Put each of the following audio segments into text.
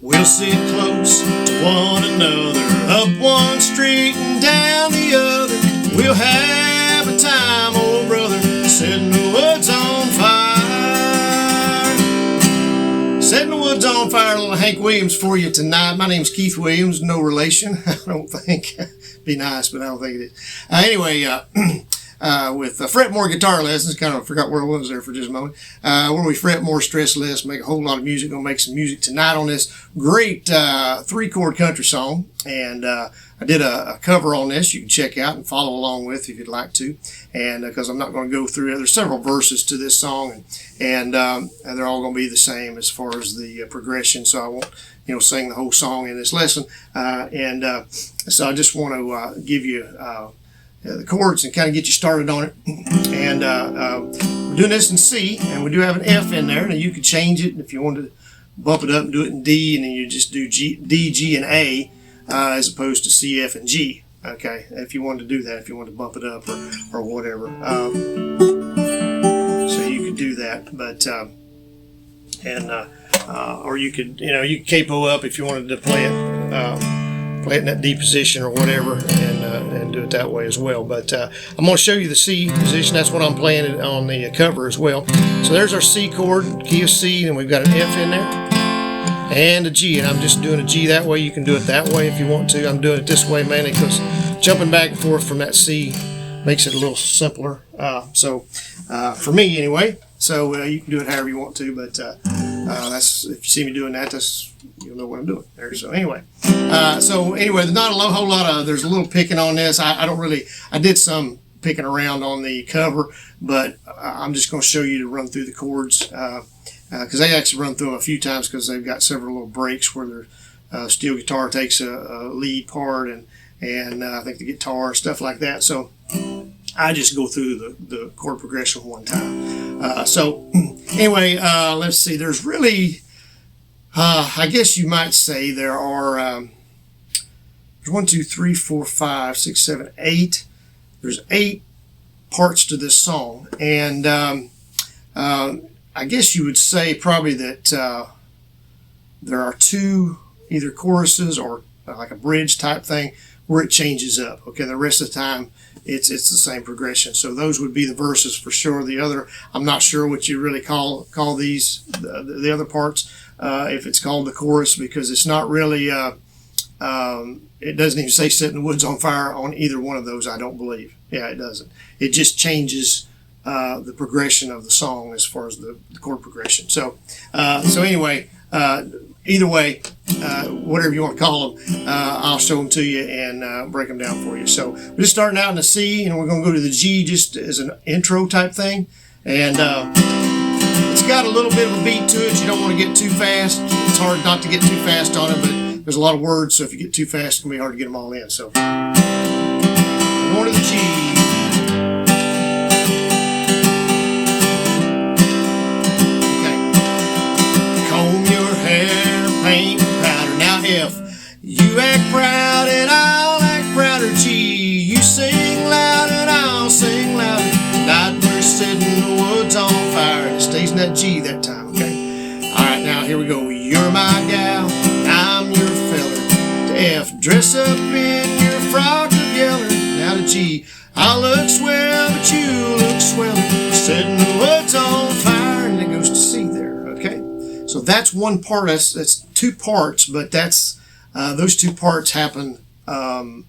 We'll sit close to one another, up one street and down the other. We'll have a time, old brother, setting the woods on fire. Setting the woods on fire, little Hank Williams for you tonight. My name's Keith Williams, no relation, I don't think. Be nice, but I don't think it is. With fret more guitar lessons, kind of forgot where I was there for just a moment, where we fret more, stress less, make a whole lot of music. Gonna make some music tonight on this great 3-chord country song, and I did a cover on this you can check out and follow along with if you'd like to, and because I'm not going to go through it. There's several verses to this song, and they're all going to be the same as far as the progression, so I won't sing the whole song in this lesson, so I just want to give you the chords and kind of get you started on it. And we're doing this in C, and we do have an F in there. Now you could change it if you wanted to bump it up and do it in D, and then you just do D, G, and A as opposed to C, F, and G. Okay, if you wanted to do that, if you wanted to bump it up or whatever. So you could do that, but or you could you could capo up if you wanted to play it in that D position or whatever, and do it that way as well. But I'm going to show you the C position. That's what I'm playing on the cover as well. So there's our C chord, key of C, and we've got an F in there, and a G, and I'm just doing a G that way. You can do it that way if you want to. I'm doing it this way mainly because jumping back and forth from that C makes it a little simpler. For me anyway. So you can do it however you want to, but that's, if you see me doing that, you'll know what I'm doing there. So anyway, there's not a whole lot of, there's a little picking on this. I did some picking around on the cover, but I'm just going to show you to run through the chords, because they actually run through them a few times because they've got several little breaks where the steel guitar takes a lead part, and I think the guitar, stuff like that. So I just go through the chord progression one time. Let's see. There's really, I guess you might say there are, there's 1, 2, 3, 4, 5, 6, 7, 8. There's 8 parts to this song. And I guess you would say probably that there are 2 either choruses or like a bridge type thing where it changes up. Okay, the rest of the time it's the same progression. So those would be the verses for sure. The other, I'm not sure what you really call these, the other parts, if it's called the chorus, because it's not really, it doesn't even say Setting the Woods on Fire on either one of those, I don't believe. Yeah, it doesn't. It just changes the progression of the song as far as the chord progression. So anyway, either way, whatever you want to call them, I'll show them to you and break them down for you. So we're just starting out in the C, and we're going to go to the G just as an intro type thing. And it's got a little bit of a beat to it. You don't want to get too fast. It's hard not to get too fast on it, but there's a lot of words, so if you get too fast, it's going to be hard to get them all in. So we're going to the G. F, you act proud and I'll act prouder. G, you sing loud and I'll sing louder. Tonight we're setting the woods on fire. And it stays in that G that time, okay? Alright, now here we go. You're my gal, I'm your feller. To F, dress up in your frock of yeller. Now to G, I look swell, but you look sweller. Setting the woods on fire. And it goes to C there, okay? So that's one part. That's 2 parts, but that's those 2 parts happen a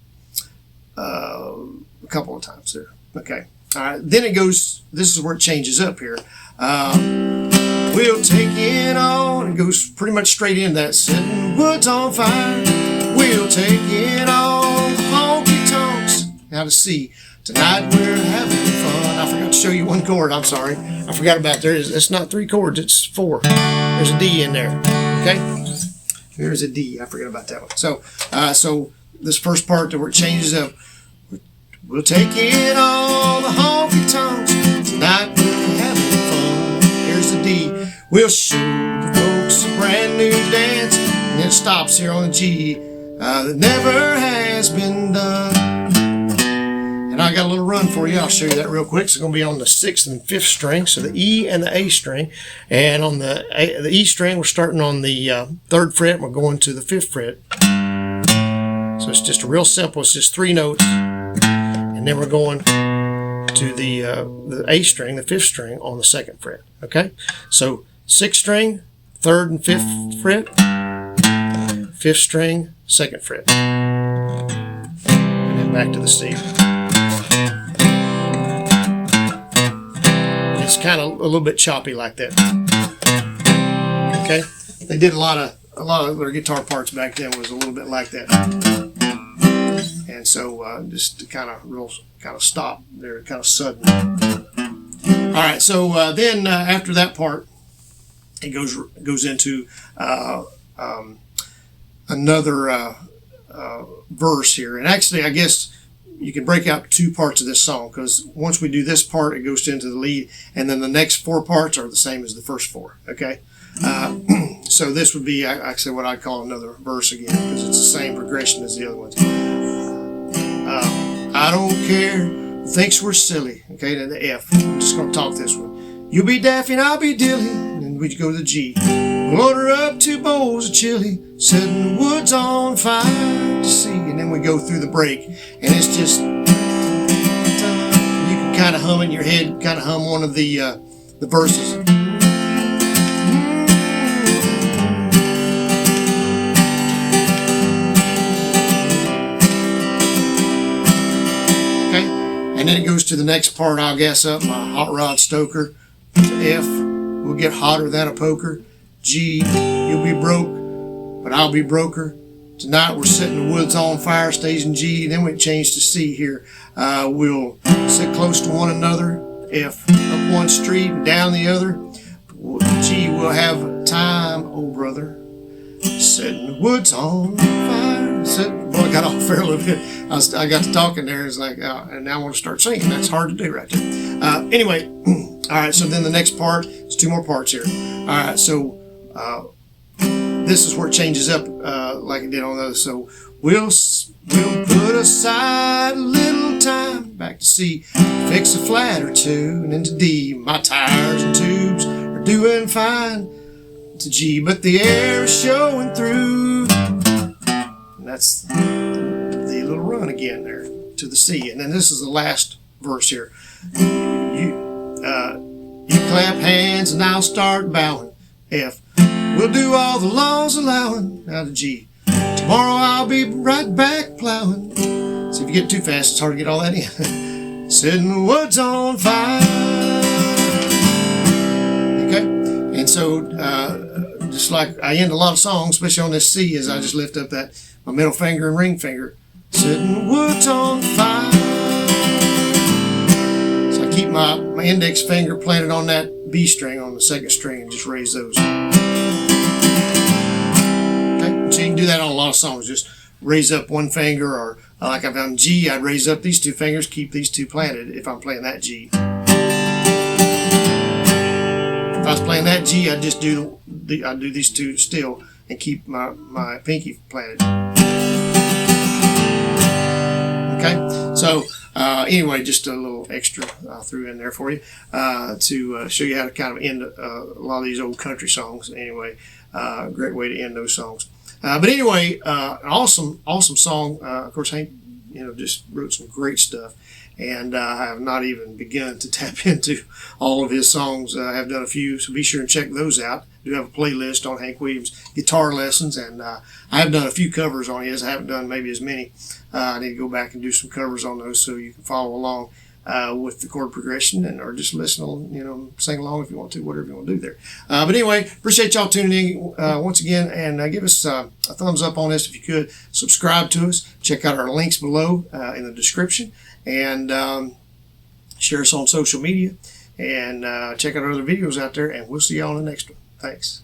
couple of times there. Okay. All right. Then it goes. This is where it changes up here. We'll take it on. It goes pretty much straight into that. Setting the woods on fire. We'll take it on. Honky tonks. Now to C. Tonight we're having fun. I forgot to show you one chord. I'm sorry. I forgot about there. It's not 3 chords. It's 4. There's a D in there. Okay. There's a D. I forgot about that one. So this first part where it changes up. We'll take it on the honky tonks. Tonight we're having fun. Here's the D. We'll show the folks a brand new dance. And it stops here on the G. That never has been done. And And I got a little run for you. I'll show you that real quick. It's going to be on the 6th and 5th string, so the E and the A string. And on the E string, we're starting on the 3rd fret, and we're going to the 5th fret. So it's just real simple. It's just 3 notes, and then we're going to the A string, the 5th string, on the 2nd fret. Okay, so 6th string, 3rd and 5th fret, 5th string, 2nd fret, and then back to the C. It's kind of a little bit choppy like that. Okay, they did a lot of their guitar parts back then was a little bit like that, and so just to kind of stop there, kind of sudden. All right, so then after that part, it goes into another verse here, and actually, I guess you can break out 2 parts of this song, because once we do this part, it goes into the lead, and then the next 4 parts are the same as the first 4. Okay, so this would be actually what I'd call another verse again, because it's the same progression as the other ones. I don't care who thinks we're silly. Okay, to the F. I'm just going to talk this one. You'll be daffy and I'll be dilly, and then we go to the G. We'll order up 2 bowls of chili, setting the woods on fire to see. And then we go through the break, and it's just, you can kind of hum in your head, kind of hum one of the verses. Okay, and then it goes to the next part. I'll gas up my hot rod stoker. To F, we'll get hotter than a poker. G, you'll be broke, but I'll be broker. Tonight we're setting the woods on fire, stays in G. Then we change to C here. We'll sit close to one another. F, up one street and down the other. G, we'll have time, oh brother. Setting the woods on fire. Boy, I got off there a little bit. I got to talking there. It's like, and now I want to start singing. That's hard to do right there. Anyway, all right, so then the next part, there's 2 more parts here. All right, so this is where it changes up like it did on the other. So we'll put aside a little time, back to C, fix a flat or 2, and then to D. My tires and tubes are doing fine. To G, but the air is showing through. And that's the little run again there to the C. And then this is the last verse here. You clap hands and I'll start bowing. F, we'll do all the laws allowing. Now to G, tomorrow I'll be right back plowing. So if you get too fast, it's hard to get all that in. Setting the woods on fire. Okay, and so just like I end a lot of songs, especially on this C, is I just lift up my middle finger and ring finger. Setting the woods on fire. So I keep my index finger planted on that B string on the 2nd string and just raise those. Okay, so you can do that on a lot of songs. Just raise up one finger, or like if I'm G, I'd raise up these 2 fingers, keep these 2 planted if I'm playing that G. If I was playing that G, I'd just do these 2 still and keep my pinky planted. Okay, so anyway, just a little extra I threw in there for you to show you how to kind of end a lot of these old country songs. Anyway, great way to end those songs. But anyway, an awesome song. Of course, Hank, just wrote some great stuff, and I have not even begun to tap into all of his songs. I have done a few, so be sure and check those out. I do have a playlist on Hank Williams guitar lessons, and I have done a few covers on his. I haven't done maybe as many. I need to go back and do some covers on those so you can follow along with the chord progression, or just listen, sing along if you want to, whatever you want to do there. But anyway, appreciate y'all tuning in once again, and give us a thumbs up on this if you could. Subscribe to us. Check out our links below in the description, and share us on social media, and check out our other videos out there, and we'll see y'all on the next one. Thanks.